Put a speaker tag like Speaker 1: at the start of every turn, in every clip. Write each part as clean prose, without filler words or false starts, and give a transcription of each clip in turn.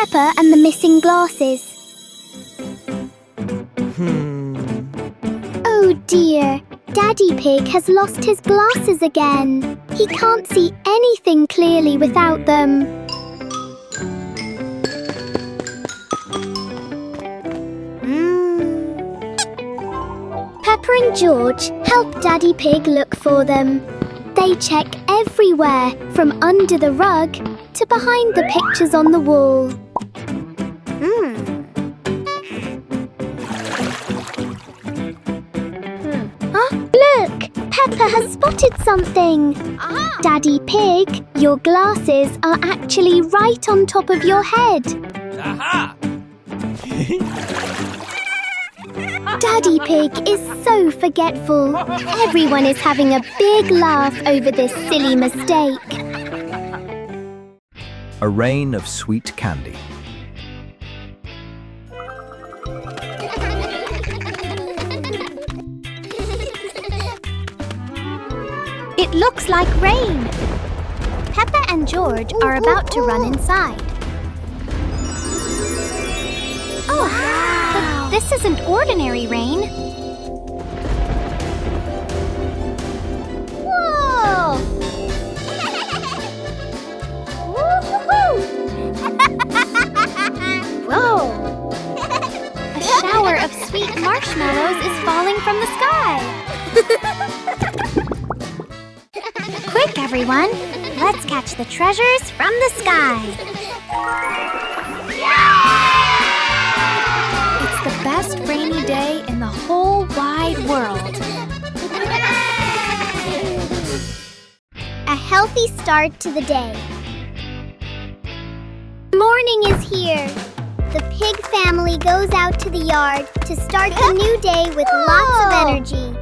Speaker 1: Peppa and the missing glasses. Oh dear, Daddy Pig has lost his glasses again. He can't see anything clearly without them. Peppa and George help Daddy Pig look for them. They check everywhere, from under the rug to behind the pictures on the wall. Look! Peppa has spotted something! Daddy Pig, your glasses are actually right on top of your head.
Speaker 2: Aha!
Speaker 1: Daddy Pig is so forgetful. Everyone is having a big laugh over this silly mistake.
Speaker 3: A rain of sweet candy.
Speaker 1: It looks like rain. Peppa and George are about to run inside. Oh, wow. But this isn't ordinary rain. Whoa! Whoa! A shower of sweet marshmallows is falling from the sky. Quick, everyone! Let's catch the treasures from the sky! It's the best rainy day in the whole wide world. A healthy start to the day. Morning is here. The pig family goes out to the yard to start the new day with lots of energy.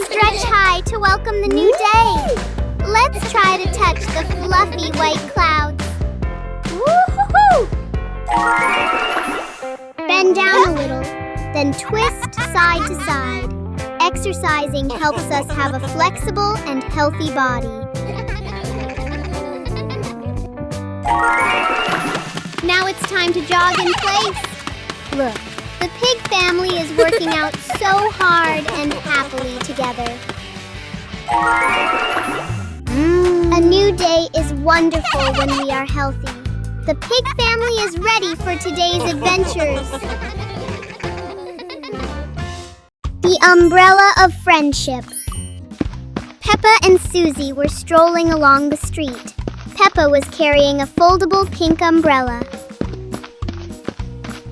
Speaker 1: Stretch high to welcome the new day. Let's try to touch the fluffy white clouds. Woo-hoo-hoo! Bend down a little, then twist side to side. Exercising helps us have a flexible and healthy body. Now it's time to jog in place. Look. The pig family is working out so hard and happily together. A new day is wonderful when we are healthy. The pig family is ready for today's adventures. The umbrella of friendship. Peppa and Susie were strolling along the street. Peppa was carrying a foldable pink umbrella.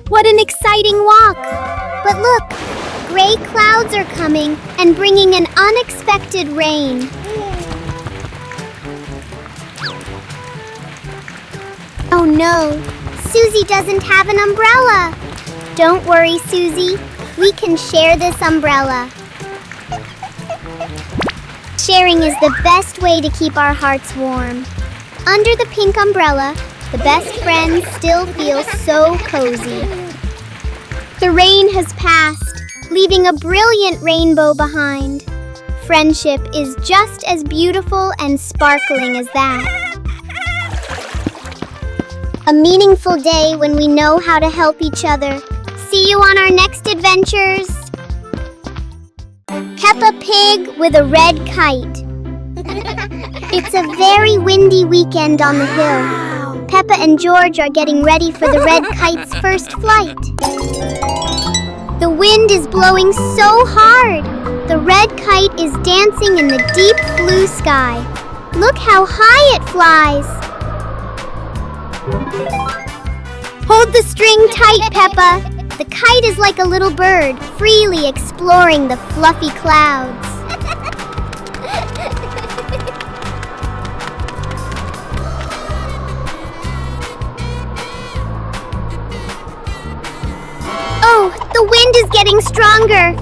Speaker 1: What an exciting walk! But look, gray clouds are coming and bringing an unexpected rain. Oh no, Susie doesn't have an umbrella. Don't worry, Susie. We can share this umbrella. Sharing is the best way to keep our hearts warm. Under the pink umbrella, the best friends still feel so cozy. The rain has passed, leaving a brilliant rainbow behind. Friendship is just as beautiful and sparkling as that. A meaningful day when we know how to help each other. See you on our next adventures. Peppa Pig with a red kite. It's a very windy weekend on the hill. Peppa and George are getting ready for the red kite's first flight. The wind is blowing so hard. The red kite is dancing in the deep blue sky. Look how high it flies. Hold the string tight, Peppa. The kite is like a little bird, freely exploring the fluffy clouds. Oh, the wind is getting stronger.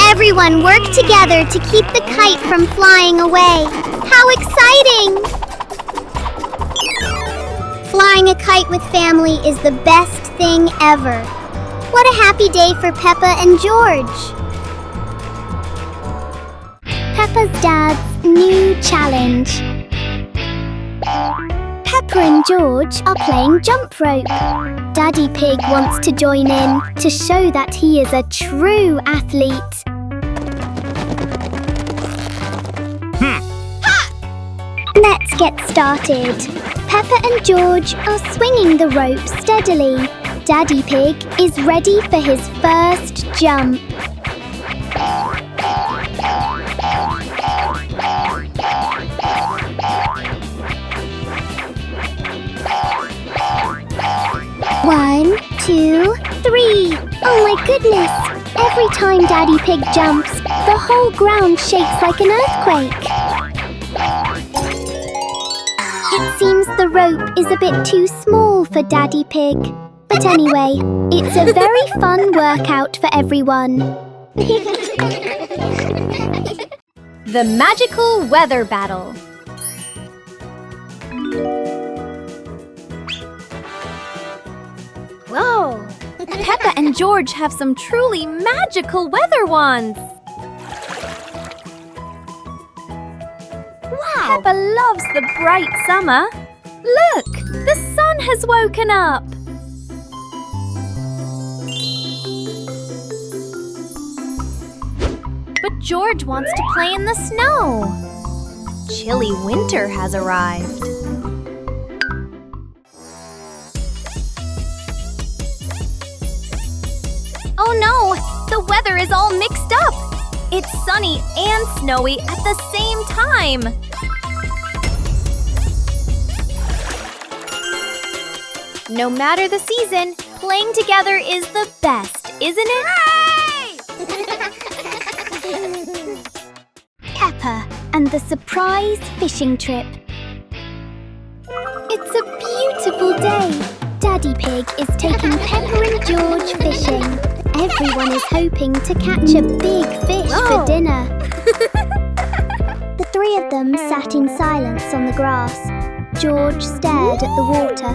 Speaker 1: Everyone work together to keep the kite from flying away. How exciting! Flying a kite with family is the best thing ever. What a happy day for Peppa and George. Peppa's dad's new challenge. Peppa and George are playing jump rope. Daddy Pig wants to join in to show that he is a true athlete. Let's get started. Peppa and George are swinging the rope steadily. Daddy Pig is ready for his first jump. One, two, three. Oh my goodness! Every time Daddy Pig jumps, the whole ground shakes like an earthquake. It seems the rope is a bit too small for Daddy Pig. But anyway, it's a very fun workout for everyone.
Speaker 2: The Magical Weather Battle. Whoa! Peppa and George have some truly magical weather wands. Wow! Peppa loves the bright summer. Look! The sun has woken up. But George wants to play in the snow. Chilly winter has arrived. Oh no! The weather is all mixed up! It's sunny and snowy at the same time! No matter the season, playing together is the best, isn't it?
Speaker 1: Peppa and the surprise fishing trip. It's a beautiful day. Daddy Pig is taking Peppa and George fishing. Everyone is hoping to catch a big fish for dinner. The three of them sat in silence on the grass. George stared at the water.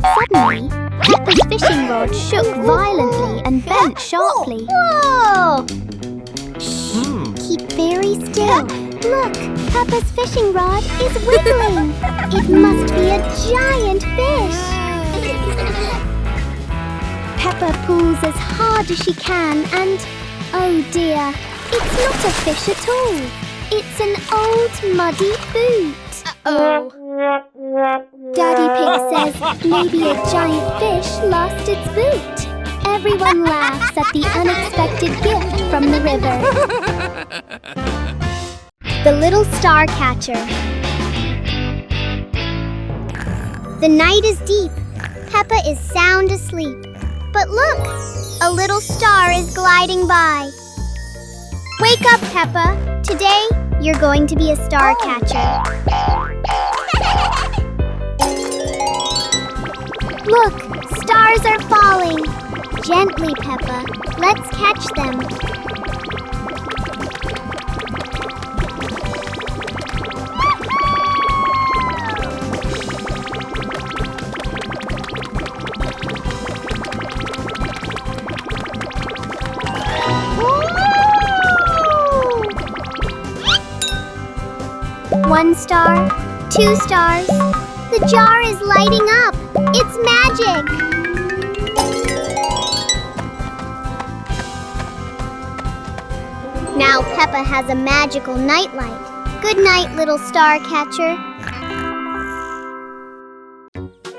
Speaker 1: Suddenly, Peppa's fishing rod shook violently and bent sharply.
Speaker 2: Whoa!
Speaker 1: Keep very still. Look, Peppa's fishing rod is wiggling. It must be a giant fish. Peppa pulls as hard as she can and, oh dear, it's not a fish at all. It's an old muddy boot.
Speaker 2: Uh-oh.
Speaker 1: Daddy Pig says maybe a giant fish lost its boot. Everyone laughs at the unexpected gift from the river. The Little Star Catcher. The night is deep. Peppa is sound asleep. But look, a little star is gliding by. Wake up, Peppa. Today, you're going to be a star catcher. Look, stars are falling. Gently, Peppa. Let's catch them. One star, 2 stars. The jar is lighting up. It's magic. Now Peppa has a magical nightlight. Good night, little star catcher.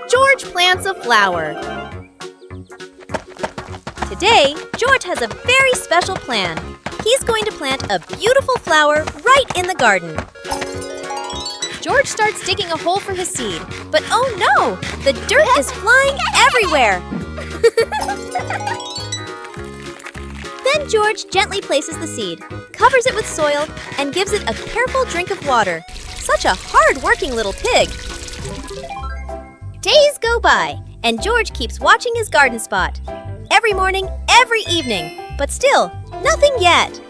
Speaker 2: George plants a flower. Today, George has a very special plan. He's going to plant a beautiful flower right in the garden. George starts digging a hole for his seed, but oh no! The dirt is flying everywhere! Then George gently places the seed, covers it with soil, and gives it a careful drink of water. Such a hard-working little pig! Days go by, and George keeps watching his garden spot. Every morning, every evening, but still, nothing yet.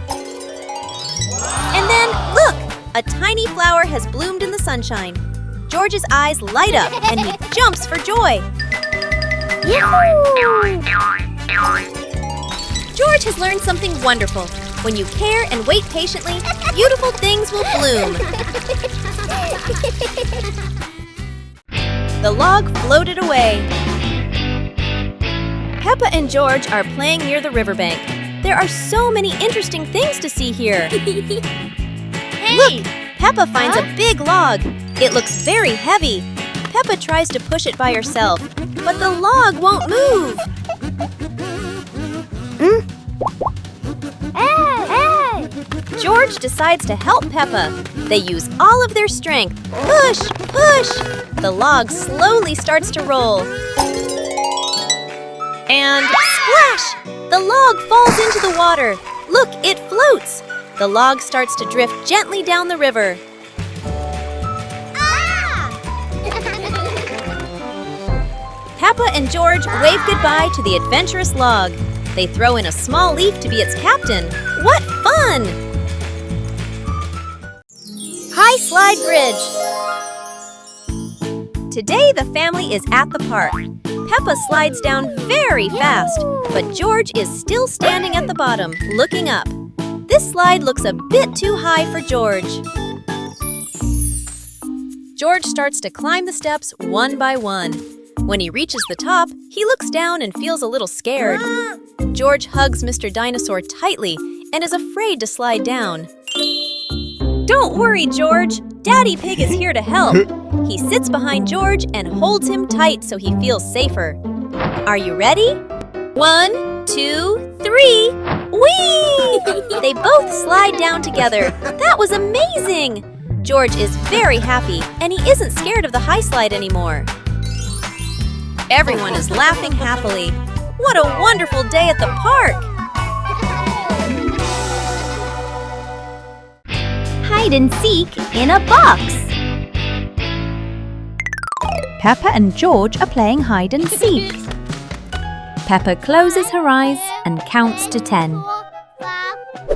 Speaker 2: And then, look! A tiny flower has bloomed in the sunshine. George's eyes light up and he jumps for joy. Yahoo! George has learned something wonderful. When you care and wait patiently, beautiful things will bloom. The log floated away. Peppa and George are playing near the riverbank. There are so many interesting things to see here.
Speaker 1: Hey!
Speaker 2: Look! Peppa finds a big log. It looks very heavy. Peppa tries to push it by herself, but the log won't move.
Speaker 1: Hey!
Speaker 2: George decides to help Peppa. They use all of their strength. Push! Push! The log slowly starts to roll. And splash! The log falls into the water. Look, it floats. The log starts to drift gently down the river. Peppa and George wave goodbye to the adventurous log. They throw in a small leaf to be its captain. What fun! High Slide Bridge. Today the family is at the park. Peppa slides down very fast, but George is still standing at the bottom, looking up. This slide looks a bit too high for George. George starts to climb the steps one by one. When he reaches the top, he looks down and feels a little scared. George hugs Mr. Dinosaur tightly and is afraid to slide down. Don't worry, George. Daddy Pig is here to help. He sits behind George and holds him tight so he feels safer. Are you ready? 1, 2, 3. Whee! They both slide down together. That was amazing! George is very happy and he isn't scared of the high slide anymore. Everyone is laughing happily. What a wonderful day at the park!
Speaker 1: Hide and seek in a box.
Speaker 4: Peppa and George are playing hide and seek. Peppa closes her eyes and counts to 10.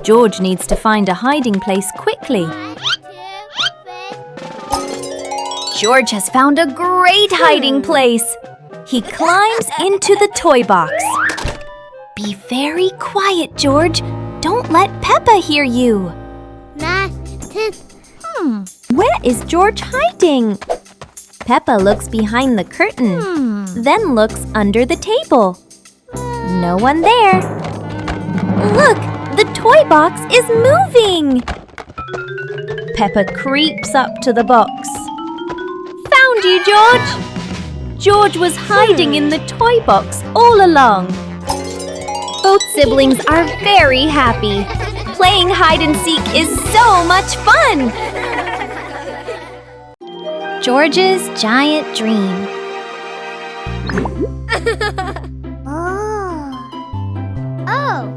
Speaker 4: George needs to find a hiding place quickly. George has found a great hiding place. He climbs into the toy box. Be very quiet, George. Don't let Peppa hear you. Where is George hiding? Peppa looks behind the curtain, then looks under the table. No one there. Look, the toy box is moving. Peppa creeps up to the box. Found you, George! George was hiding in the toy box all along. Both siblings are very happy. Playing hide and seek is so much fun! George's giant dream.
Speaker 1: Oh.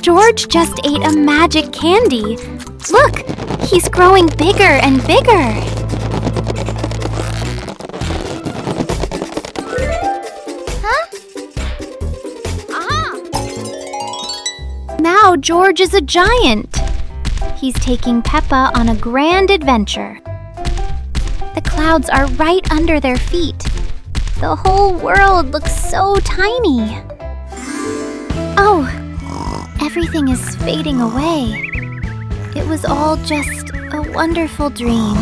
Speaker 4: George just ate a magic candy. Look, he's growing bigger and bigger. Now George is a giant. He's taking Peppa on a grand adventure. The clouds are right under their feet. The whole world looks so tiny. Oh, everything is fading away. It was all just a wonderful dream.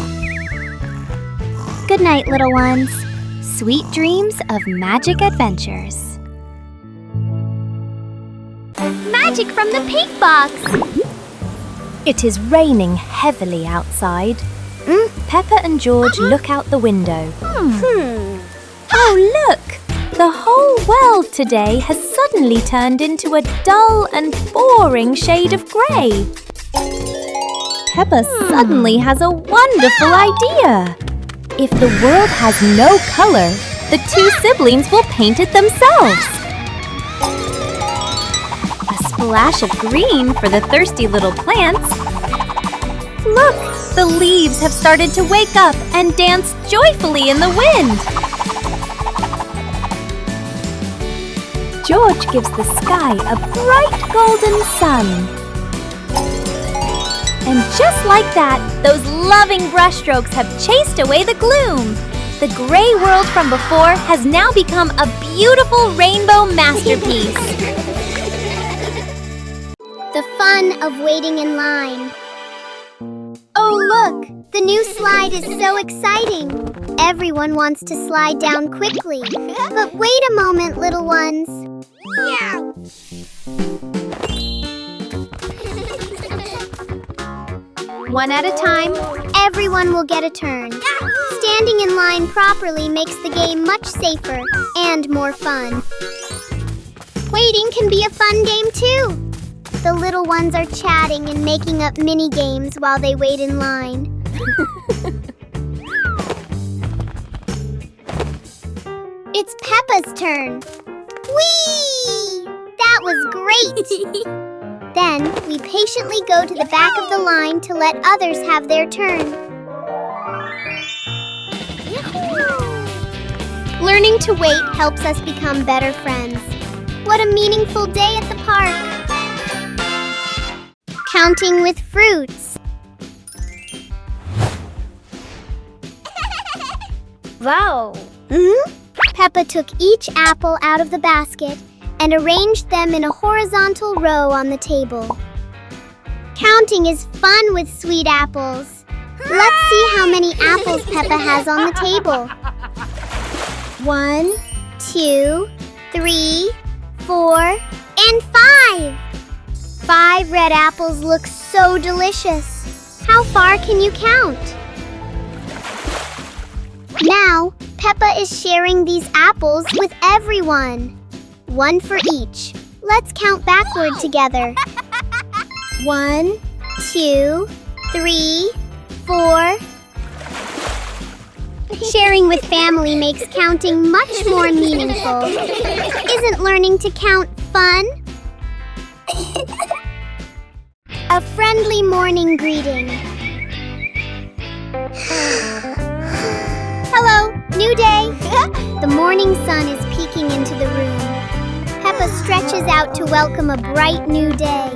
Speaker 4: Good night, little ones. Sweet dreams of magic adventures.
Speaker 1: Magic from the pig box.
Speaker 4: It is raining heavily outside. Peppa and George look out the window. Oh, look! The whole world today has suddenly turned into a dull and boring shade of grey. Peppa suddenly has a wonderful idea. If the world has no colour, the two siblings will paint it themselves. A splash of green for the thirsty little plants. Look, the leaves have started to wake up and dance joyfully in the wind. George gives the sky a bright golden sun. And just like that, those loving brushstrokes have chased away the gloom. The gray world from before has now become a beautiful rainbow masterpiece.
Speaker 1: The fun of waiting in line. Oh, look! The new slide is so exciting. Everyone wants to slide down quickly. But wait a moment, little ones. One at a time, everyone will get a turn. Standing in line properly makes the game much safer and more fun. Waiting can be a fun game too. The little ones are chatting and making up mini games while they wait in line. It's Peppa's turn. Whee! That was great! Then we patiently go to the back of the line to let others have their turn. Learning to wait helps us become better friends. What a meaningful day at the park! Counting with fruits.
Speaker 4: Wow!
Speaker 1: Peppa took each apple out of the basket and arranged them in a horizontal row on the table. Counting is fun with sweet apples. Let's see how many apples Peppa has on the table. 1, 2, 3, 4, and 5. 5 red apples look so delicious. How far can you count? Now, Peppa is sharing these apples with everyone. 1 for each. Let's count backward together. 1, 2, 3, 4. Sharing with family makes counting much more meaningful. Isn't learning to count fun? A friendly morning greeting. Hello, new day. The morning sun is peeking into the room. Peppa stretches out to welcome a bright new day.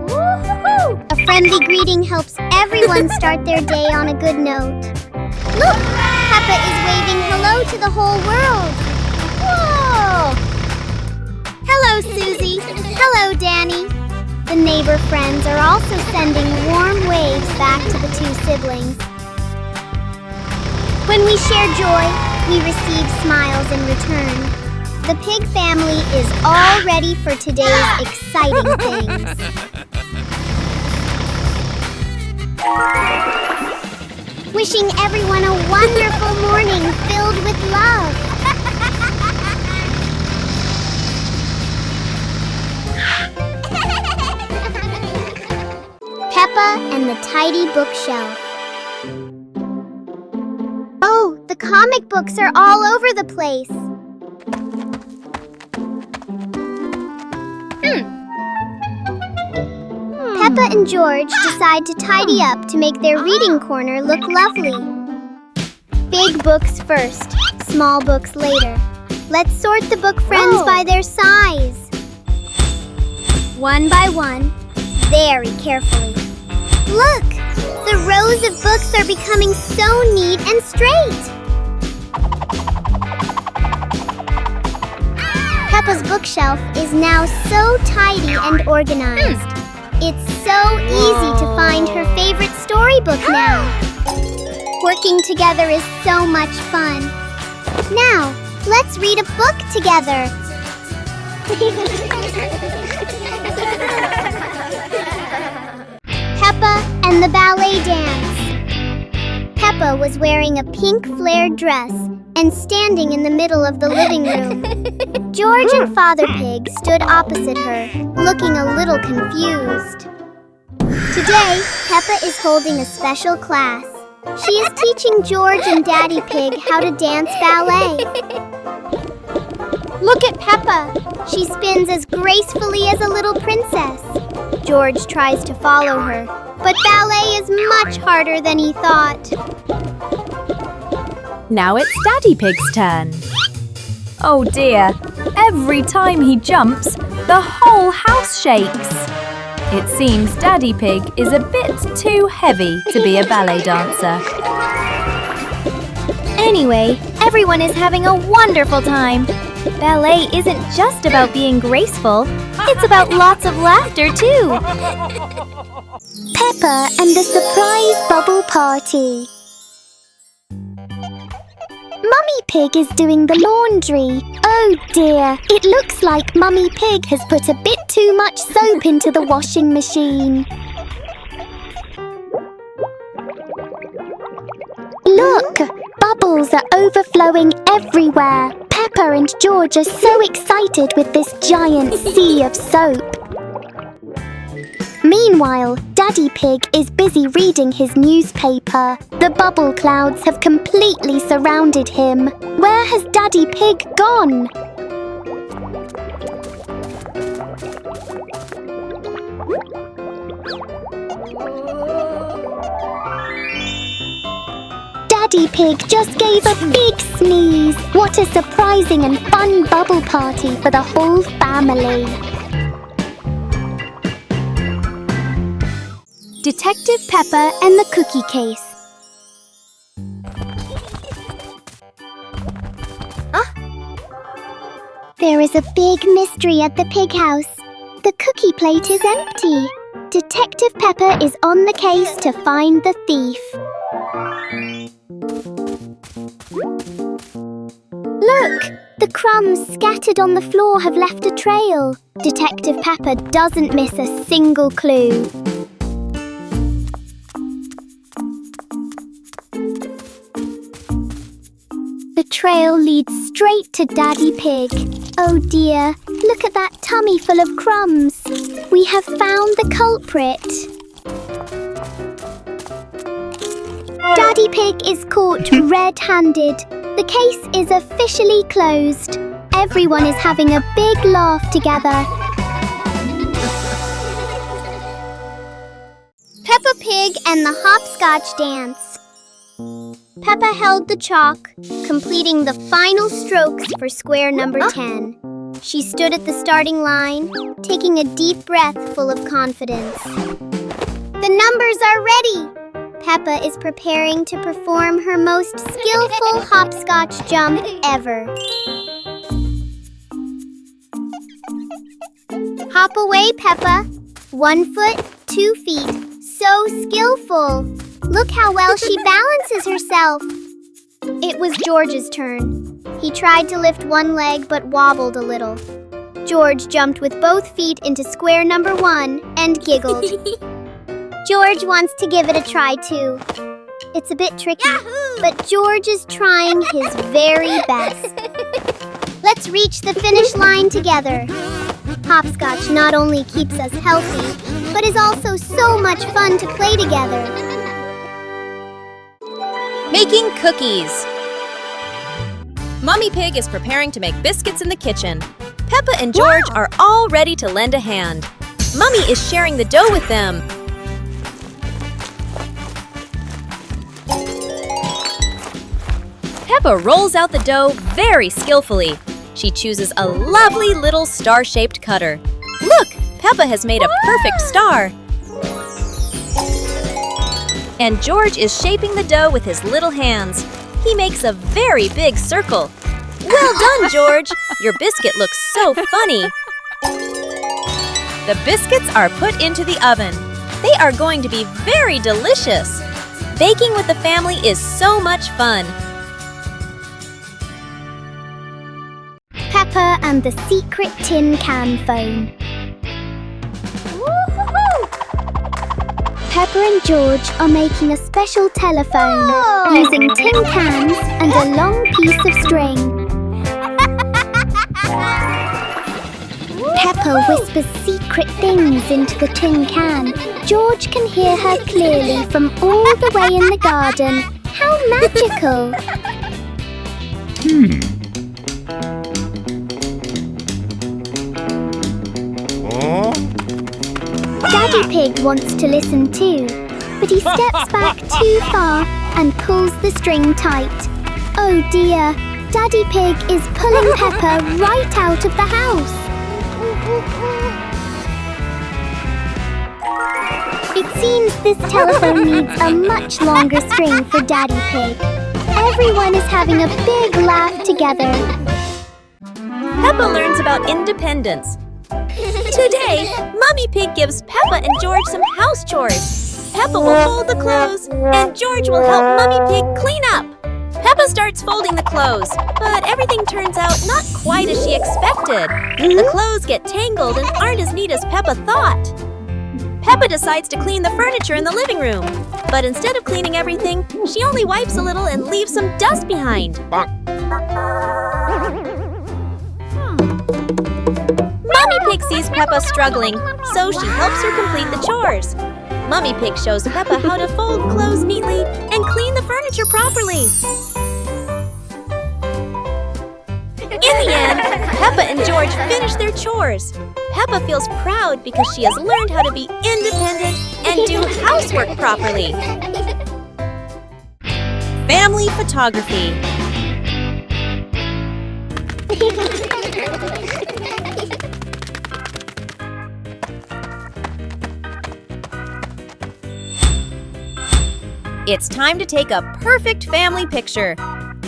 Speaker 1: Woo-hoo-hoo! A friendly greeting helps everyone start their day on a good note. Look! Peppa is waving hello to the whole world. Whoa! Hello, Susie. Hello, Danny. The neighbor friends are also sending warm waves back to the 2 siblings. When we share joy, we receive smiles in return. The pig family is all ready for today's exciting things. Wishing everyone a wonderful morning filled with love. Peppa and the Tidy Bookshelf. Oh, the comic books are all over the place. Peppa and George decide to tidy up to make their reading corner look lovely. Big books first, small books later. Let's sort the book friends by their size. One by one, very carefully. Look! The rows of books are becoming so neat and straight. Peppa's bookshelf is now so tidy and organized. It's so easy to find her favorite storybook now. Working together is so much fun. Now, let's read a book together. Peppa and the Ballet Dance. Peppa was wearing a pink flared dress and standing in the middle of the living room. George and Father Pig stood opposite her, looking a little confused. Today, Peppa is holding a special class. She is teaching George and Daddy Pig how to dance ballet. Look at Peppa. She spins as gracefully as a little princess. George tries to follow her, but ballet is much harder than he thought.
Speaker 4: Now it's Daddy Pig's turn. Oh dear, every time he jumps, the whole house shakes. It seems Daddy Pig is a bit too heavy to be a ballet dancer. Anyway, everyone is having a wonderful time. Ballet isn't just about being graceful, it's about lots of laughter too.
Speaker 1: Peppa and the surprise bubble party. Mummy Pig is doing the laundry. Oh dear, it looks like Mummy Pig has put a bit too much soap into the washing machine. Look, bubbles are overflowing everywhere. Peppa and George are so excited with this giant sea of soap. Meanwhile, Daddy Pig is busy reading his newspaper. The bubble clouds have completely surrounded him. Where has Daddy Pig gone? Daddy Pig just gave a big sneeze. What a surprising and fun bubble party for the whole family. Detective Peppa and the Cookie Case. There is a big mystery at the pig house. The cookie plate is empty. Detective Peppa is on the case to find the thief. Look! The crumbs scattered on the floor have left a trail. Detective Peppa doesn't miss a single clue. The trail leads straight to Daddy Pig. Oh dear, look at that tummy full of crumbs. We have found the culprit. Daddy Pig is caught red-handed. The case is officially closed. Everyone is having a big laugh together. Peppa Pig and the hopscotch dance. Peppa held the chalk, completing the final strokes for square number 10. She stood at the starting line, taking a deep breath full of confidence. The numbers are ready! Peppa is preparing to perform her most skillful hopscotch jump ever. Hop away, Peppa. 1 foot, 2 feet. So skillful. Look how well she balances herself. It was George's turn. He tried to lift one leg but wobbled a little. George jumped with both feet into square number 1 and giggled. George wants to give it a try too. It's a bit tricky, but George is trying his very best. Let's reach the finish line together. Hopscotch not only keeps us healthy, but is also so much fun to play together.
Speaker 2: Making cookies. Mummy Pig is preparing to make biscuits in the kitchen. Peppa and George are all ready to lend a hand. Mummy is sharing the dough with them. Peppa rolls out the dough very skillfully. She chooses a lovely little star-shaped cutter. Look, Peppa has made a perfect star. And George is shaping the dough with his little hands. He makes a very big circle. Well done, George! Your biscuit looks so funny. The biscuits are put into the oven. They are going to be very delicious. Baking with the family is so much fun.
Speaker 1: Peppa and the secret tin can phone. Peppa and George are making a special telephone using tin cans and a long piece of string. Peppa whispers secret things into the tin can. George can hear her clearly from all the way in the garden. How magical! Daddy Pig wants to listen too, but he steps back too far and pulls the string tight. Oh dear, Daddy Pig is pulling Peppa right out of the house. It seems this telephone needs a much longer string for Daddy Pig. Everyone is having a big laugh together.
Speaker 2: Peppa learns about independence. Today, Mummy Pig gives Peppa and George some house chores. Peppa will fold the clothes, and George will help Mummy Pig clean up. Peppa starts folding the clothes, but everything turns out not quite as she expected. The clothes get tangled and aren't as neat as Peppa thought. Peppa decides to clean the furniture in the living room, but instead of cleaning everything, she only wipes a little and leaves some dust behind. Mummy Pig sees Peppa struggling, so she helps her complete the chores. Mummy Pig shows Peppa how to fold clothes neatly and clean the furniture properly. In the end, Peppa and George finish their chores. Peppa feels proud because she has learned how to be independent and do housework properly. Family photography. It's time to take a perfect family picture.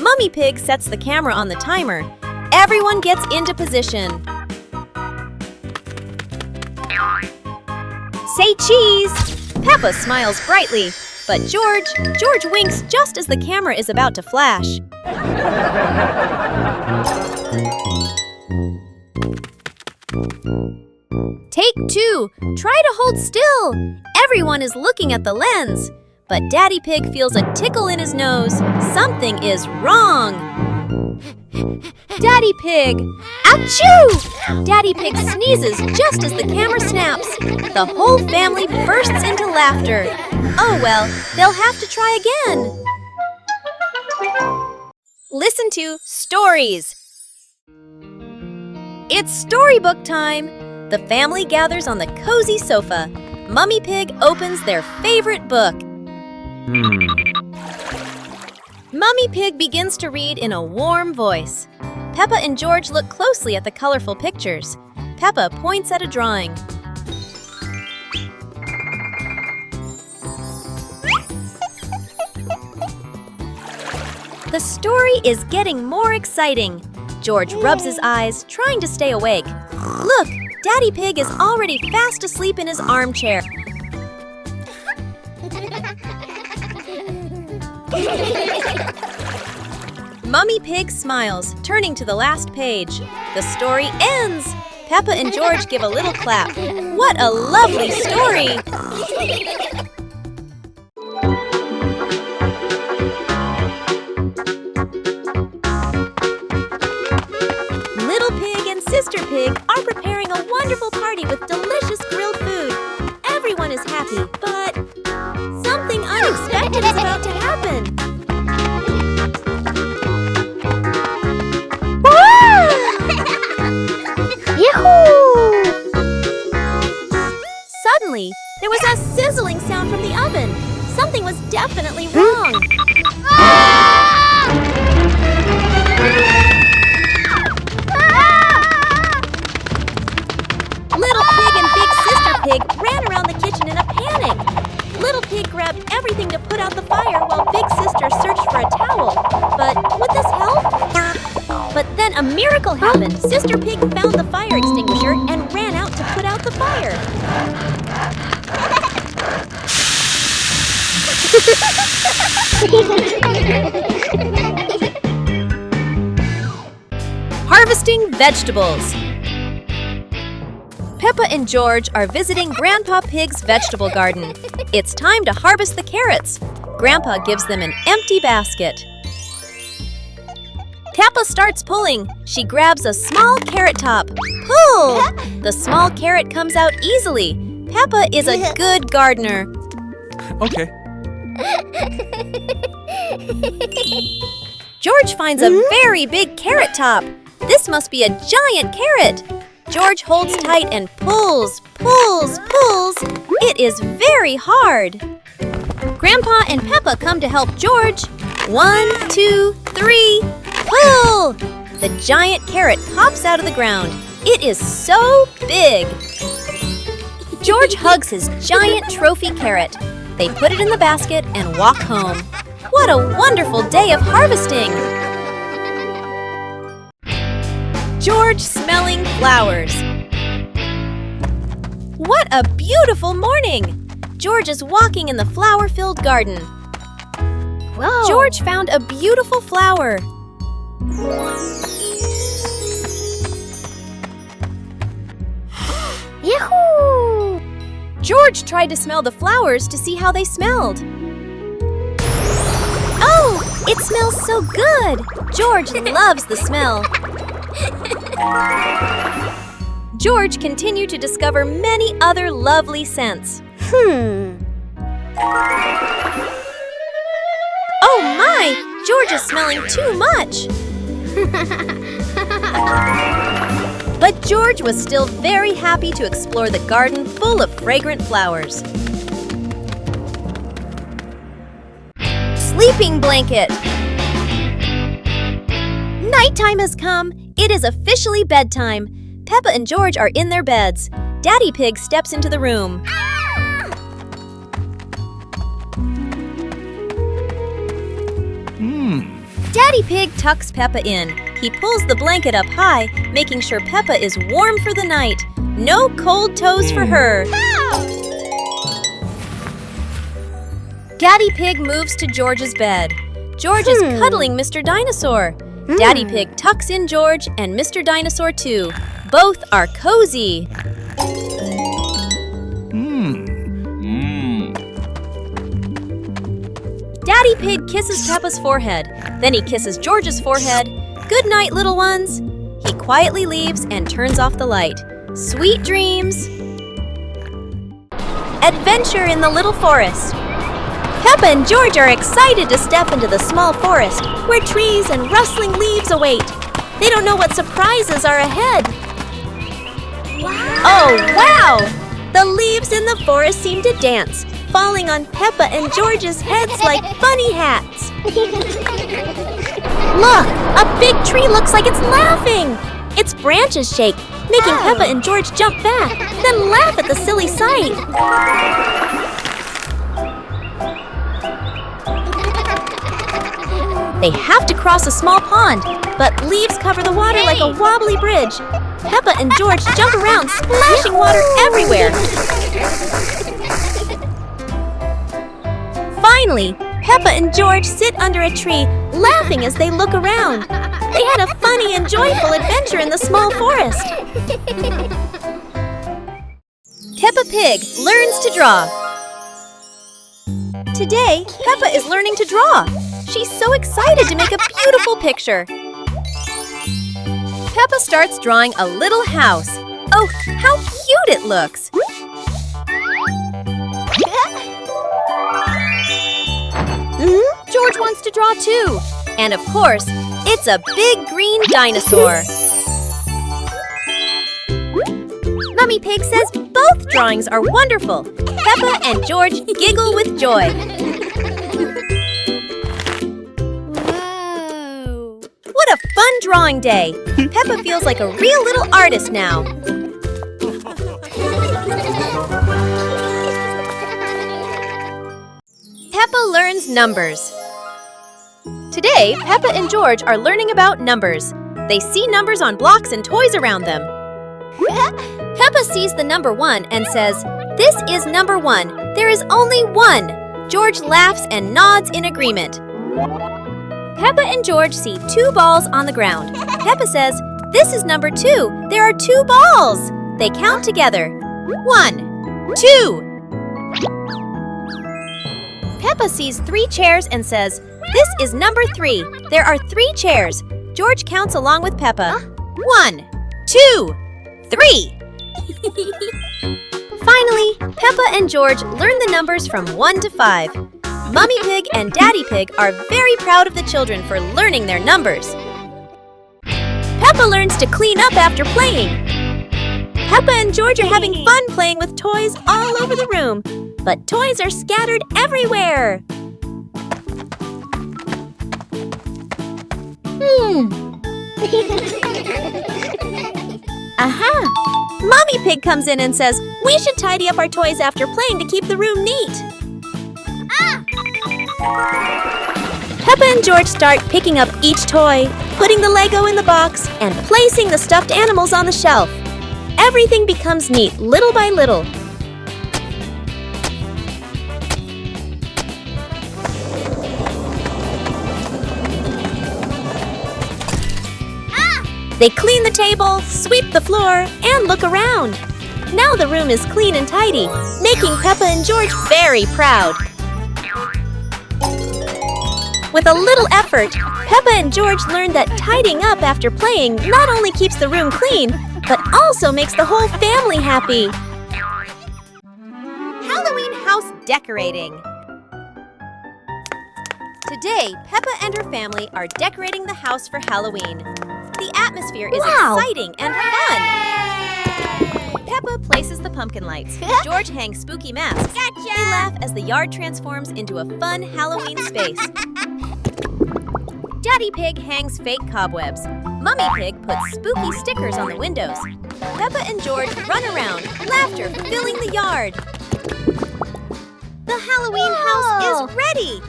Speaker 2: Mummy Pig sets the camera on the timer. Everyone gets into position. Say cheese! Peppa smiles brightly, but George winks just as the camera is about to flash. Take 2. Try to hold still. Everyone is looking at the lens. But Daddy Pig feels a tickle in his nose. Something is wrong. Daddy Pig! Achoo! Daddy Pig sneezes just as the camera snaps. The whole family bursts into laughter. Oh well, they'll have to try again. Listen to stories. It's Storybook time. The family gathers on the cozy sofa. Mummy Pig opens their favorite book. Mummy Pig begins to read in a warm voice. Peppa and George look closely at the colorful pictures. Peppa points at a drawing. The story is getting more exciting. George rubs his eyes, trying to stay awake. Look, Daddy Pig is already fast asleep in his armchair. Mummy Pig smiles, turning to the last page. The story ends! Peppa and George give a little clap. What a lovely story! Little Pig and Sister Pig are preparing a wonderful party with delicious grilled food. Everyone is happy, but something unexpected is about to happen. Suddenly, there was a sizzling sound from the oven. Something was definitely wrong. Little Pig and Big Sister Pig ran around the kitchen in a panic. Little Pig grabbed everything to put out the fire while Big Sister searched for a towel. But would this help? But then a miracle happened. Sister Pig found the fire extinguisher and ran out to put out the fire. Harvesting vegetables. Peppa and George are visiting Grandpa Pig's vegetable garden. It's time to harvest the carrots. Grandpa gives them an empty basket. Peppa starts pulling. She grabs a small carrot top. Pull! The small carrot comes out easily. Peppa is a good gardener.
Speaker 3: Okay.
Speaker 2: George finds a very big carrot top. This must be a giant carrot. George holds tight and pulls, pulls, pulls. It is very hard. Grandpa and Peppa come to help George. 1, 2, 3, pull! The giant carrot pops out of the ground. It is so big. George hugs his giant trophy carrot. They put it in the basket and walk home. What a wonderful day of harvesting! George smelling flowers. What a beautiful morning! George is walking in the flower-filled garden.
Speaker 1: Whoa.
Speaker 2: George found a beautiful flower.
Speaker 1: Yahoo!
Speaker 2: George tried to smell the flowers to see how they smelled. Oh, it smells so good! George loves the smell. George continued to discover many other lovely scents. Oh my! George is smelling too much! But George was still very happy to explore the garden full of fragrant flowers. Sleeping blanket! Nighttime has come! It is officially bedtime. Peppa and George are in their beds. Daddy Pig steps into the room. Daddy Pig tucks Peppa in. He pulls the blanket up high, making sure Peppa is warm for the night. No cold toes for her. Daddy Pig moves to George's bed. George is cuddling Mr. Dinosaur. Daddy Pig tucks in George and Mr. Dinosaur too. Both are cozy. Daddy Pig kisses Peppa's forehead. Then he kisses George's forehead. Good night, little ones. He quietly leaves and turns off the light. Sweet dreams. Adventure in the little forest. Peppa and George are excited to step into the small forest where trees and rustling leaves await. They don't know what surprises are ahead.
Speaker 1: Wow.
Speaker 2: Oh, wow! The leaves in the forest seem to dance, falling on Peppa and George's heads like bunny hats. Look! A big tree looks like it's laughing! Its branches shake, making Peppa and George jump back, then laugh at the silly sight. They have to cross a small pond, but leaves cover the water like a wobbly bridge. Peppa and George jump around, splashing water everywhere. Finally, Peppa and George sit under a tree, laughing as they look around. They had a funny and joyful adventure in the small forest. Peppa Pig learns to draw. Today, Peppa is learning to draw. She's so excited to make a beautiful picture. Peppa starts drawing a little house. Oh, how cute it looks! George wants to draw too. And of course, it's a big green dinosaur. Mummy Pig says both drawings are wonderful. Peppa and George giggle with joy.
Speaker 1: Whoa.
Speaker 2: What a fun drawing day! Peppa feels like a real little artist now. Peppa learns numbers. Today, Peppa and George are learning about numbers. They see numbers on blocks and toys around them. Peppa sees the number 1 and says, "This is number 1. There is only 1." George laughs and nods in agreement. Peppa and George see 2 balls on the ground. Peppa says, "This is number 2. There are 2 balls." They count together. 1, 2. Peppa sees 3 chairs and says, "This is number 3. There are 3 chairs." George counts along with Peppa. 1, 2, 3. Finally, Peppa and George learn the numbers from 1 to 5. Mummy Pig and Daddy Pig are very proud of the children for learning their numbers. Peppa learns to clean up after playing. Peppa and George are having fun playing with toys all over the room, but toys are scattered everywhere. Aha! Mommy Pig comes in and says, "We should tidy up our toys after playing to keep the room neat." Peppa and George start picking up each toy, putting the Lego in the box, and placing the stuffed animals on the shelf. Everything becomes neat little by little. They clean the table, sweep the floor, and look around. Now the room is clean and tidy, making Peppa and George very proud. With a little effort, Peppa and George learned that tidying up after playing not only keeps the room clean, but also makes the whole family happy. Halloween house decorating. Today, Peppa and her family are decorating the house for Halloween. The atmosphere is exciting and fun. Peppa places the pumpkin lights. George hangs spooky masks. Gotcha! They laugh as the yard transforms into a fun Halloween space. Daddy Pig hangs fake cobwebs. Mummy Pig puts spooky stickers on the windows. Peppa and George run around, laughter filling the yard. The Halloween house is ready!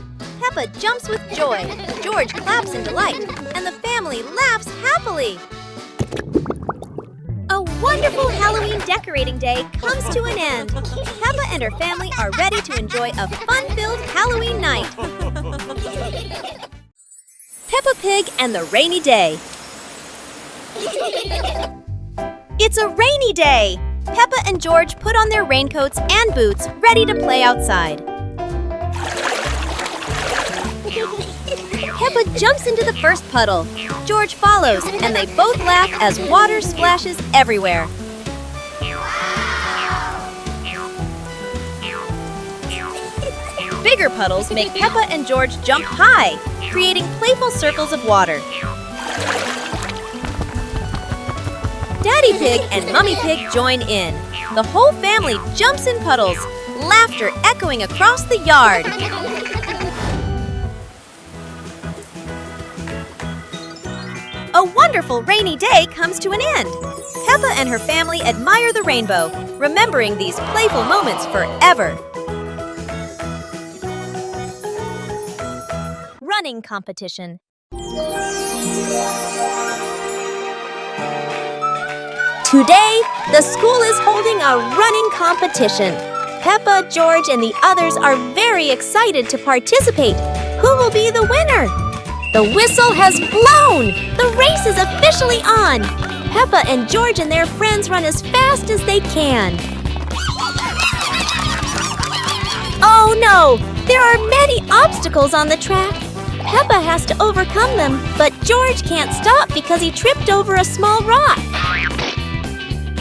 Speaker 2: Peppa jumps with joy, George claps in delight, and the family laughs happily. A wonderful Halloween decorating day comes to an end. Peppa and her family are ready to enjoy a fun-filled Halloween night. Peppa Pig and the Rainy Day. It's a rainy day! Peppa and George put on their raincoats and boots, ready to play outside. Peppa jumps into the first puddle. George follows, and they both laugh as water splashes everywhere. Bigger puddles make Peppa and George jump high, creating playful circles of water. Daddy Pig and Mummy Pig join in. The whole family jumps in puddles, laughter echoing across the yard. A wonderful rainy day comes to an end. Peppa and her family admire the rainbow, remembering these playful moments forever. Running competition. Today, the school is holding a running competition. Peppa, George, and the others are very excited to participate. Who will be the winner? The whistle has blown! The race is officially on! Peppa and George and their friends run as fast as they can. Oh no! There are many obstacles on the track. Peppa has to overcome them, but George can't stop because he tripped over a small rock.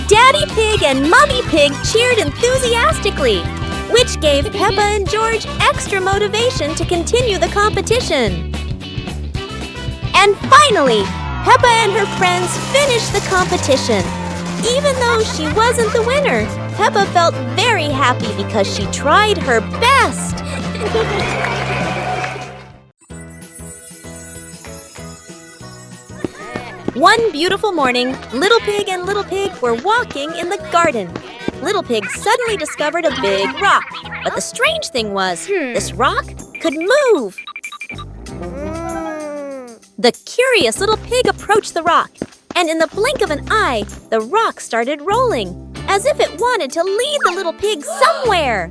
Speaker 2: Daddy Pig and Mummy Pig cheered enthusiastically, which gave Peppa and George extra motivation to continue the competition. And finally, Peppa and her friends finished the competition. Even though she wasn't the winner, Peppa felt very happy because she tried her best. One beautiful morning, Little Pig and Little Pig were walking in the garden. Little Pig suddenly discovered a big rock. But the strange thing was, this rock could move. The curious little pig approached the rock, and in the blink of an eye, the rock started rolling, as if it wanted to lead the little pig somewhere.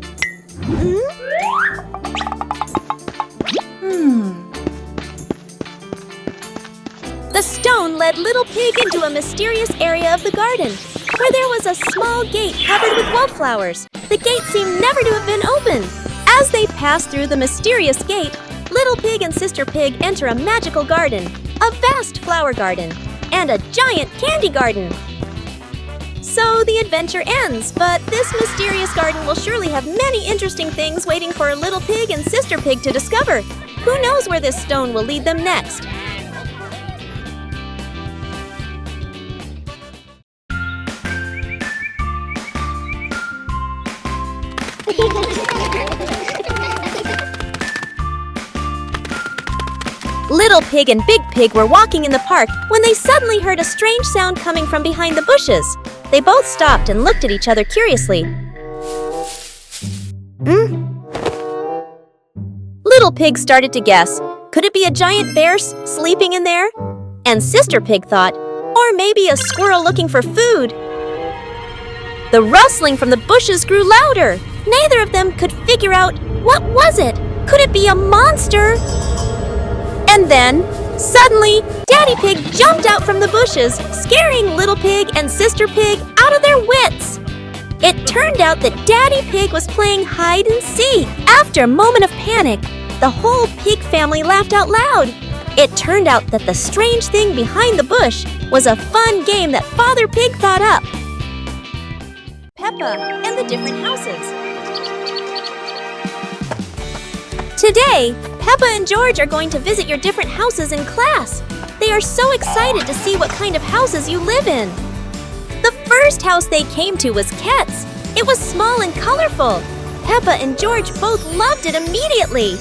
Speaker 2: The stone led Little Pig into a mysterious area of the garden, where there was a small gate covered with wildflowers. The gate seemed never to have been opened. As they passed through the mysterious gate, Little Pig and Sister Pig enter a magical garden, a vast flower garden, and a giant candy garden. So the adventure ends, but this mysterious garden will surely have many interesting things waiting for Little Pig and Sister Pig to discover. Who knows where this stone will lead them next? Little Pig and Big Pig were walking in the park when they suddenly heard a strange sound coming from behind the bushes. They both stopped and looked at each other curiously. Little Pig started to guess, Could it be a giant bear sleeping in there? And Sister Pig thought, or maybe a squirrel looking for food. The rustling from the bushes grew louder. Neither of them could figure out, what was it? Could it be a monster? And then, suddenly, Daddy Pig jumped out from the bushes, scaring Little Pig and Sister Pig out of their wits. It turned out that Daddy Pig was playing hide and seek. After a moment of panic, the whole pig family laughed out loud. It turned out that the strange thing behind the bush was a fun game that Father Pig thought up. Peppa and the different houses. Today, Peppa and George are going to visit your different houses in class. They are so excited to see what kind of houses you live in. The first house they came to was Ket's. It was small and colorful. Peppa and George both loved it immediately.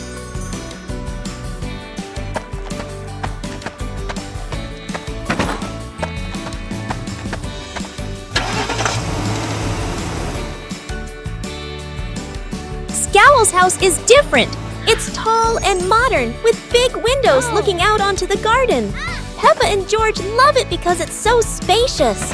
Speaker 2: Scowl's house is different. It's tall and modern, with big windows looking out onto the garden. Peppa and George love it because it's so spacious.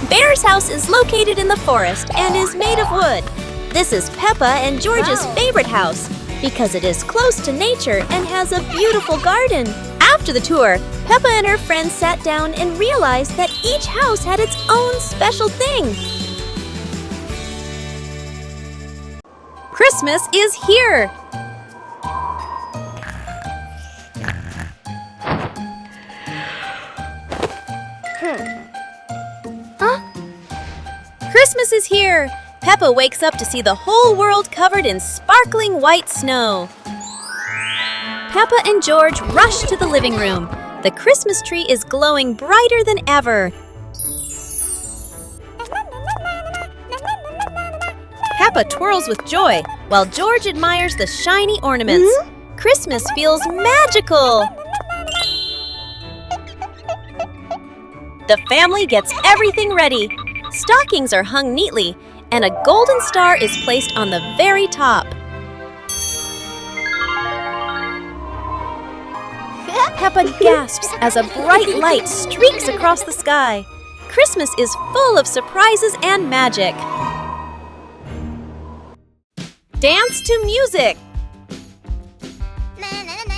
Speaker 2: Bear's house is located in the forest and is made of wood. This is Peppa and George's favorite house because it is close to nature and has a beautiful garden. After the tour, Peppa and her friends sat down and realized that each house had its own special thing. Christmas is here! Christmas is here! Peppa wakes up to see the whole world covered in sparkling white snow. Peppa and George rush to the living room. The Christmas tree is glowing brighter than ever. Peppa twirls with joy, while George admires the shiny ornaments. Christmas feels magical! The family gets everything ready. Stockings are hung neatly, and a golden star is placed on the very top. Peppa gasps as a bright light streaks across the sky. Christmas is full of surprises and magic. Dance to music!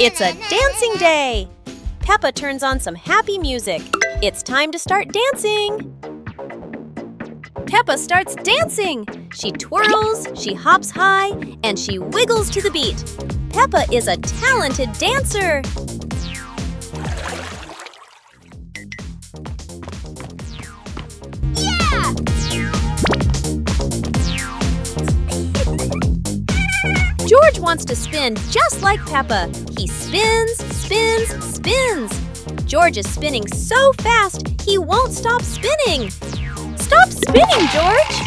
Speaker 2: It's a dancing day! Peppa turns on some happy music. It's time to start dancing! Peppa starts dancing! She twirls, she hops high, and she wiggles to the beat. Peppa is a talented dancer! George wants to spin just like Peppa. He spins, spins, spins. George is spinning so fast, he won't stop spinning. Stop spinning, George!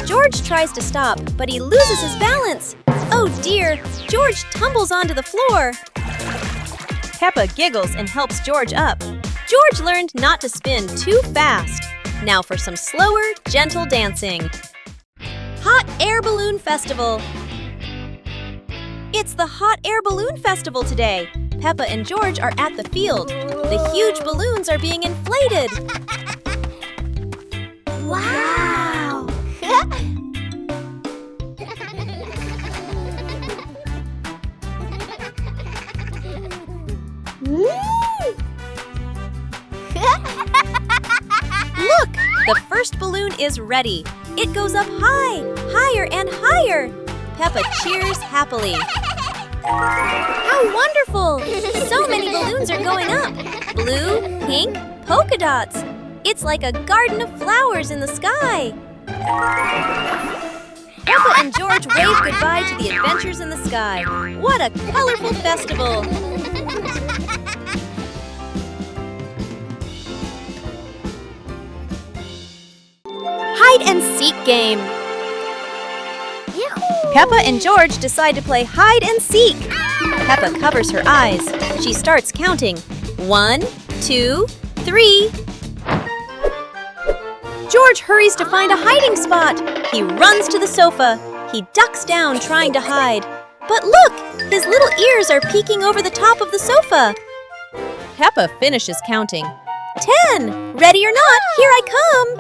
Speaker 2: George tries to stop, but he loses his balance. Oh dear, George tumbles onto the floor. Peppa giggles and helps George up. George learned not to spin too fast. Now for some slower, gentle dancing. Hot Air Balloon Festival. It's the Hot Air Balloon Festival today. Peppa and George are at the field. The huge balloons are being inflated.
Speaker 1: Wow!
Speaker 2: Look! The first balloon is ready. It goes up high, higher and higher. Peppa cheers happily. How wonderful! So many balloons are going up. Blue, pink, polka dots. It's like a garden of flowers in the sky. Peppa and George wave goodbye to the adventures in the sky. What a colorful festival! Hide and seek game. Peppa and George decide to play hide and seek. Peppa covers her eyes. She starts counting. 1, 2, 3. George hurries to find a hiding spot. He runs to the sofa. He ducks down trying to hide. But look! His little ears are peeking over the top of the sofa. Peppa finishes counting. 10! Ready or not, here I come!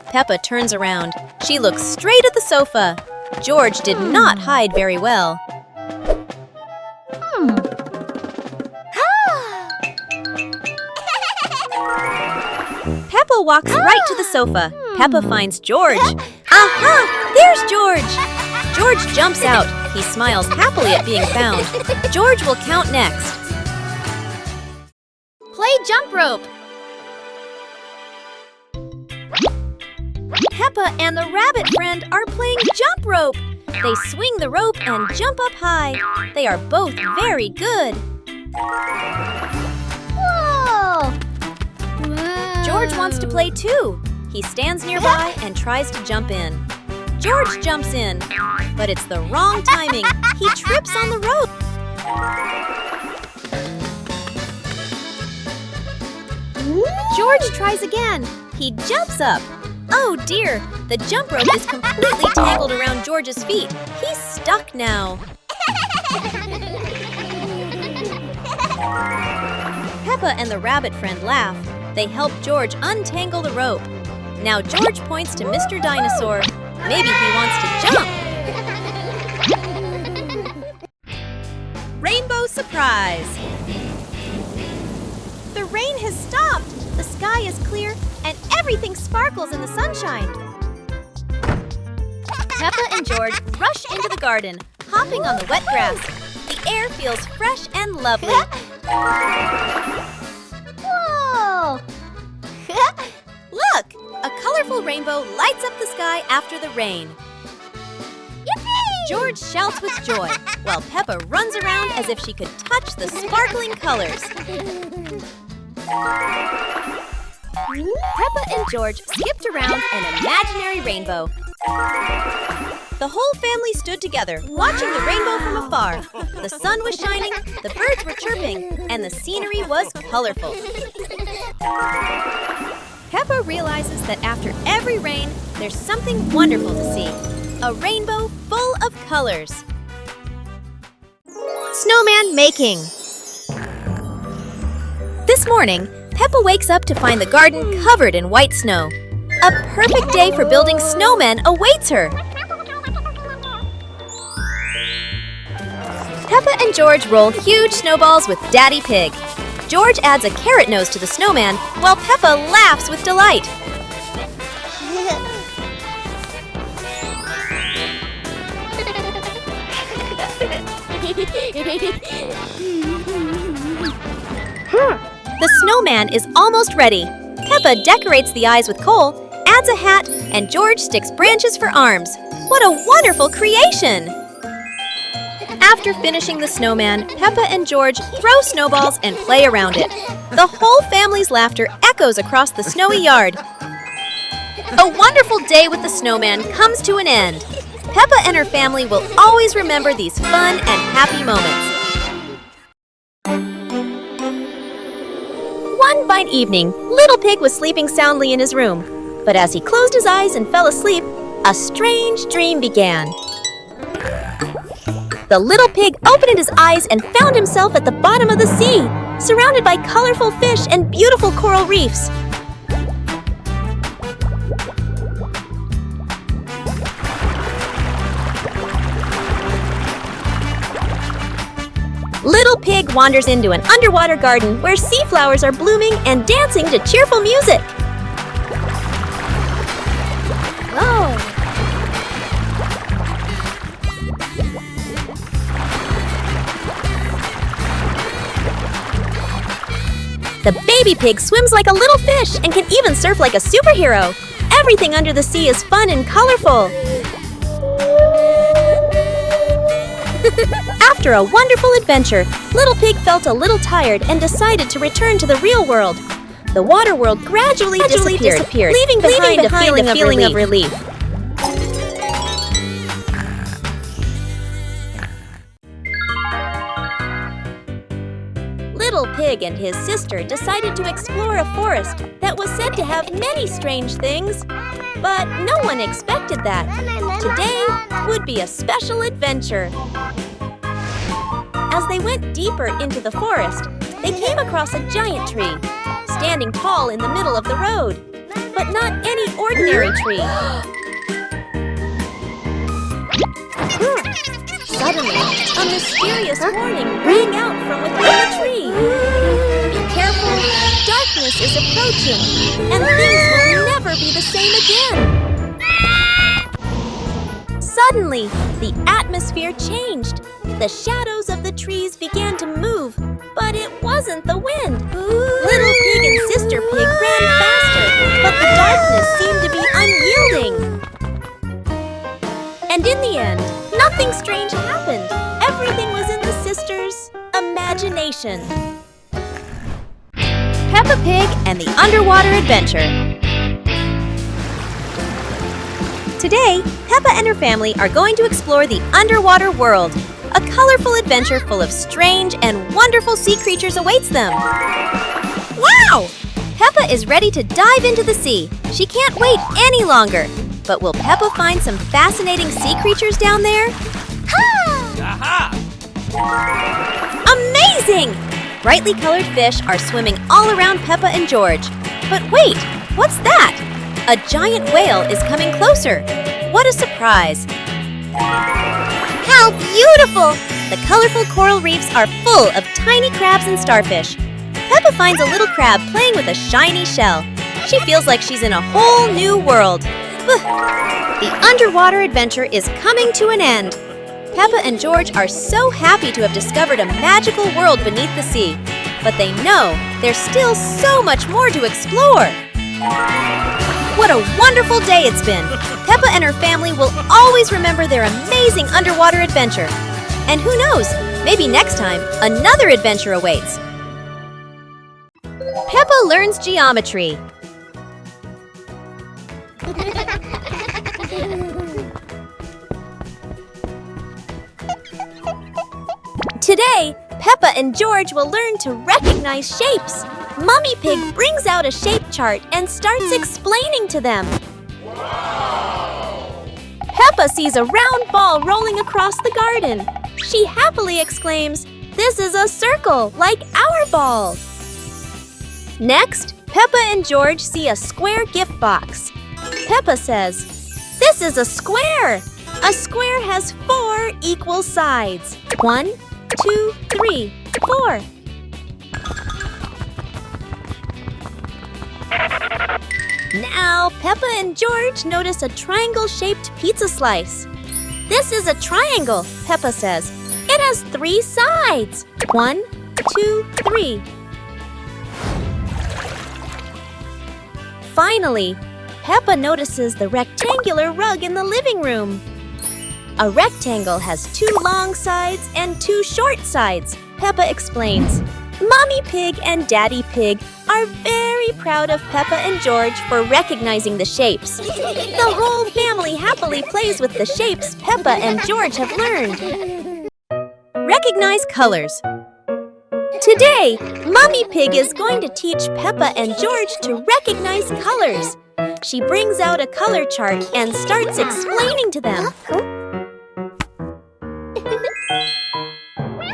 Speaker 2: Peppa turns around. She looks straight at the sofa. George did not hide very well. Peppa walks right to the sofa. Peppa finds George. Aha! There's George! George jumps out. He smiles happily at being found. George will count next. Play jump rope. Peppa and the rabbit friend are playing jump rope. They swing the rope and jump up high. They are both very good.
Speaker 1: Whoa!
Speaker 2: George wants to play too. He stands nearby and tries to jump in. George jumps in, but it's the wrong timing. He trips on the rope. George tries again. He jumps up. Oh dear, the jump rope is completely tangled around George's feet. He's stuck now. Peppa and the rabbit friend laugh. They help George untangle the rope. Now George points to Mr. Dinosaur. Maybe he wants to jump. Rainbow surprise! The rain has stopped. The sky is clear and everything sparkles in the sunshine. Peppa and George rush into the garden, hopping on the wet grass. The air feels fresh and lovely.
Speaker 1: Whoa!
Speaker 2: Look! A colorful rainbow lights up the sky after the rain.
Speaker 1: Yippee!
Speaker 2: George shouts with joy, while Peppa runs around as if she could touch the sparkling colors. Peppa and George skipped around an imaginary rainbow. The whole family stood together, watching the rainbow from afar. The sun was shining, the birds were chirping, and the scenery was colorful. Peppa realizes that after every rain, there's something wonderful to see. A rainbow full of colors. Snowman making. This morning, Peppa wakes up to find the garden covered in white snow. A perfect day for building snowmen awaits her. Peppa and George roll huge snowballs with Daddy Pig. George adds a carrot nose to the snowman, while Peppa laughs with delight. The snowman is almost ready. Peppa decorates the eyes with coal, adds a hat, and George sticks branches for arms. What a wonderful creation! After finishing the snowman, Peppa and George throw snowballs and play around it. The whole family's laughter echoes across the snowy yard. A wonderful day with the snowman comes to an end. Peppa and her family will always remember these fun and happy moments. One fine evening, Little Pig was sleeping soundly in his room. But as he closed his eyes and fell asleep, a strange dream began. The little pig opened his eyes and found himself at the bottom of the sea, surrounded by colorful fish and beautiful coral reefs. Little Pig wanders into an underwater garden where sea flowers are blooming and dancing to cheerful music. Whoa! The baby pig swims like a little fish and can even surf like a superhero. Everything under the sea is fun and colorful. After a wonderful adventure, Little Pig felt a little tired and decided to return to the real world. The water world gradually disappeared, leaving behind a feeling of relief. Little Pig and his sister decided to explore a forest that was said to have many strange things. But no one expected that. Today would be a special adventure. As they went deeper into the forest, they came across a giant tree, standing tall in the middle of the road. But not any ordinary tree. Suddenly, a mysterious warning rang out from within the tree. Be careful, darkness is approaching, and things will never be the same again. Suddenly, the atmosphere changed. The shadows of the trees began to move, but it wasn't the wind. Little Pig and Sister Pig ran faster, but the darkness seemed to be unyielding. And in the end, nothing strange happened. Everything was in the sisters' imagination.
Speaker 4: Peppa Pig and the Underwater Adventure.
Speaker 2: Today, Peppa and her family are going to explore the underwater world. A colorful adventure full of strange and wonderful sea creatures awaits them. Wow! Peppa is ready to dive into the sea. She can't wait any longer. But will Peppa find some fascinating sea creatures down there?
Speaker 3: Aha!
Speaker 2: Amazing! Brightly colored fish are swimming all around Peppa and George. But wait, what's that? A giant whale is coming closer. What a surprise! How beautiful! The colorful coral reefs are full of tiny crabs and starfish. Peppa finds a little crab playing with a shiny shell. She feels like she's in a whole new world. The underwater adventure is coming to an end. Peppa and George are so happy to have discovered a magical world beneath the sea. But they know there's still so much more to explore. What a wonderful day it's been! Peppa and her family will always remember their amazing underwater adventure. And who knows, maybe next time, another adventure awaits. Peppa learns geometry. Today, Peppa and George will learn to recognize shapes. Mummy Pig brings out a shape chart and starts explaining to them. Wow. Peppa sees a round ball rolling across the garden. She happily exclaims, "This is a circle, like our ball." Next, Peppa and George see a square gift box. Peppa says, "This is a square. A square has 4 equal sides. 1, 2, 3, 4. Now, Peppa and George notice a triangle-shaped pizza slice. "This is a triangle," Peppa says. "It has 3 sides. 1, 2, 3. Finally, Peppa notices the rectangular rug in the living room. A rectangle has 2 long sides and 2 short sides, Peppa explains. Mommy Pig and Daddy Pig are very proud of Peppa and George for recognizing the shapes. The whole family happily plays with the shapes Peppa and George have learned. Recognize colors. Today, Mommy Pig is going to teach Peppa and George to recognize colors. She brings out a color chart and starts explaining to them.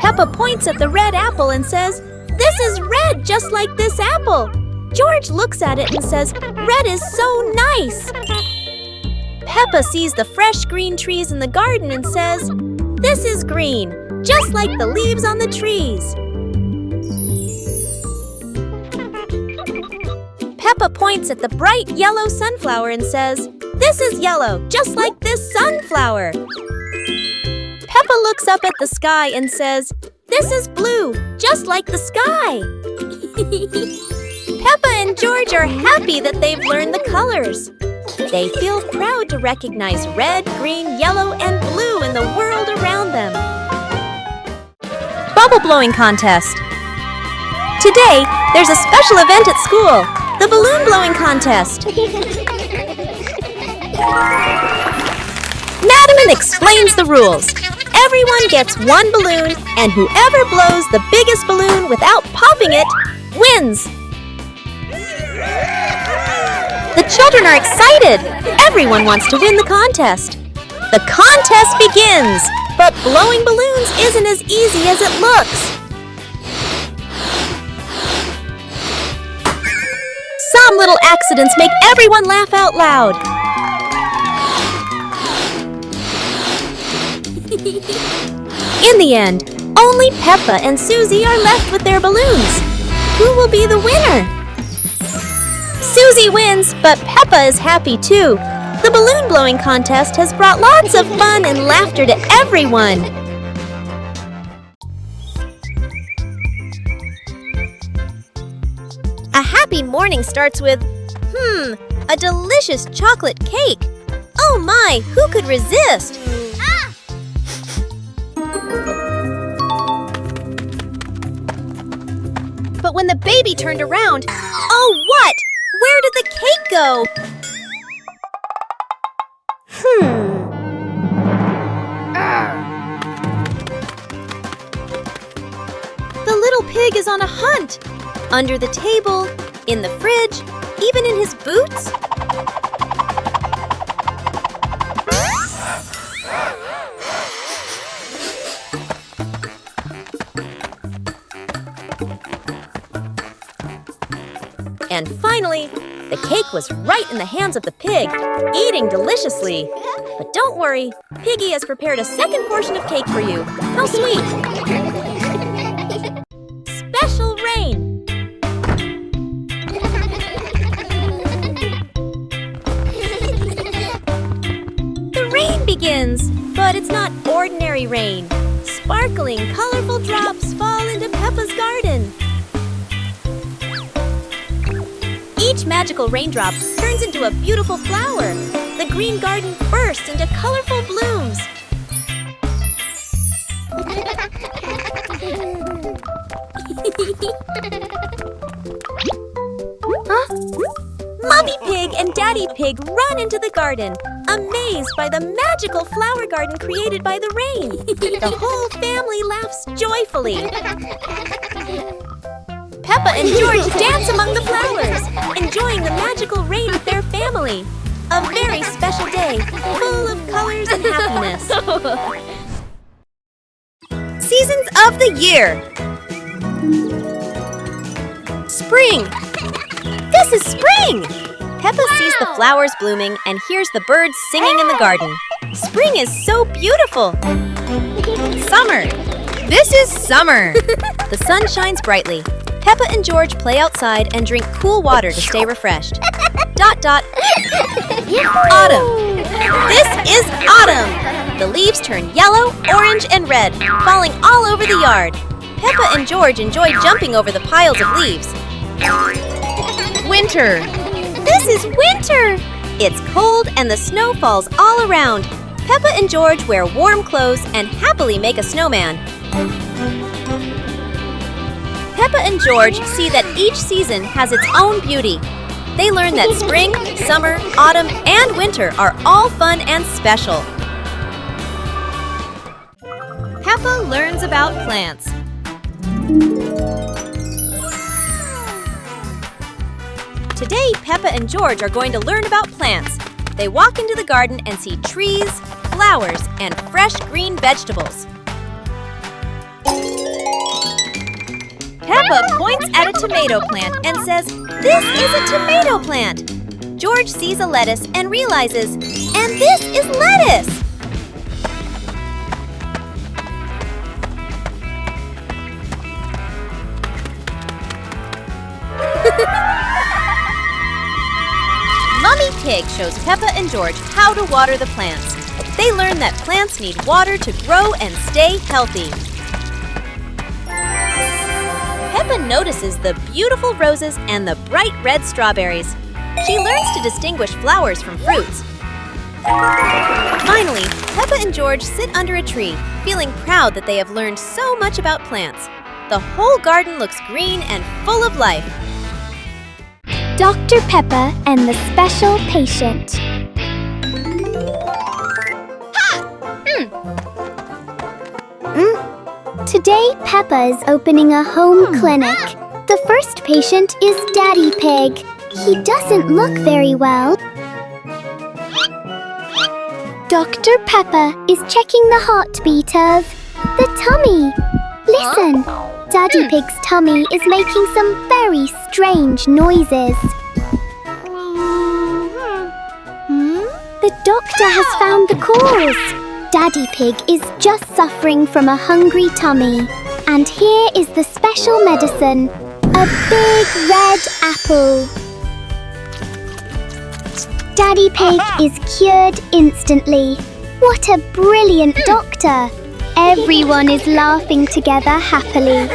Speaker 2: Peppa points at the red apple and says, "This is red, just like this apple." George looks at it and says, "Red is so nice." Peppa sees the fresh green trees in the garden and says, "This is green, just like the leaves on the trees." Peppa points at the bright yellow sunflower and says, "This is yellow, just like this sunflower." Peppa looks up at the sky and says, "This is blue, just like the sky." Peppa and George are happy that they've learned the colors. They feel proud to recognize red, green, yellow, and blue in the world around them. Bubble blowing contest. Today, there's a special event at school, the balloon blowing contest. Madam explains the rules. Everyone gets 1 balloon, and whoever blows the biggest balloon without popping it wins. The children are excited. Everyone wants to win the contest. The contest begins. But blowing balloons isn't as easy as it looks. Some little accidents make everyone laugh out loud. In the end, only Peppa and Susie are left with their balloons. Who will be the winner? Susie wins, but Peppa is happy too. The balloon blowing contest has brought lots of fun and laughter to everyone. A happy morning starts with, a delicious chocolate cake. Oh my, who could resist? But when the baby turned around, oh what? Where did the cake go? The little pig is on a hunt. Under the table, in the fridge, even in his boots. And finally, the cake was right in the hands of the pig, eating deliciously. But don't worry, Piggy has prepared a second portion of cake for you. How sweet! Special rain! The rain begins, but it's not ordinary rain. Sparkling, colorful drops fall into Peppa's garden. Each magical raindrop turns into a beautiful flower. The green garden bursts into colorful blooms. Mommy Pig and Daddy Pig run into the garden, amazed by the magical flower garden created by the rain. The whole family laughs joyfully. Peppa and George dance among the flowers, enjoying the magical rain with their family. A very special day, full of colors and happiness. Seasons of the year. Spring. This is spring! Peppa sees the flowers blooming and hears the birds singing in the garden. Spring is so beautiful. Summer. This is summer. The sun shines brightly. Peppa and George play outside and drink cool water to stay refreshed. ... Autumn. This is autumn. The leaves turn yellow, orange, and red, falling all over the yard. Peppa and George enjoy jumping over the piles of leaves. Winter. This is winter. It's cold and the snow falls all around. Peppa and George wear warm clothes and happily make a snowman. Peppa and George see that each season has its own beauty. They learn that spring, summer, autumn, and winter are all fun and special. Peppa learns about plants. Today, Peppa and George are going to learn about plants. They walk into the garden and see trees, flowers, and fresh green vegetables. Peppa points at a tomato plant and says, "This is a tomato plant." George sees a lettuce and realizes, "And this is lettuce!" Mommy Pig shows Peppa and George how to water the plants. They learn that plants need water to grow and stay healthy. Peppa notices the beautiful roses and the bright red strawberries. She learns to distinguish flowers from fruits. Finally, Peppa and George sit under a tree, feeling proud that they have learned so much about plants. The whole garden looks green and full of life.
Speaker 1: Dr. Peppa and the Special Patient. Today, Peppa is opening a home clinic. The first patient is Daddy Pig. He doesn't look very well. Dr. Pepper is checking the heartbeat of the tummy. Listen, Daddy Pig's tummy is making some very strange noises. The doctor has found the cause. Daddy Pig is just suffering from a hungry tummy. And here is the special medicine, a big red apple. Daddy Pig is cured instantly. What a brilliant doctor! Everyone is laughing together happily.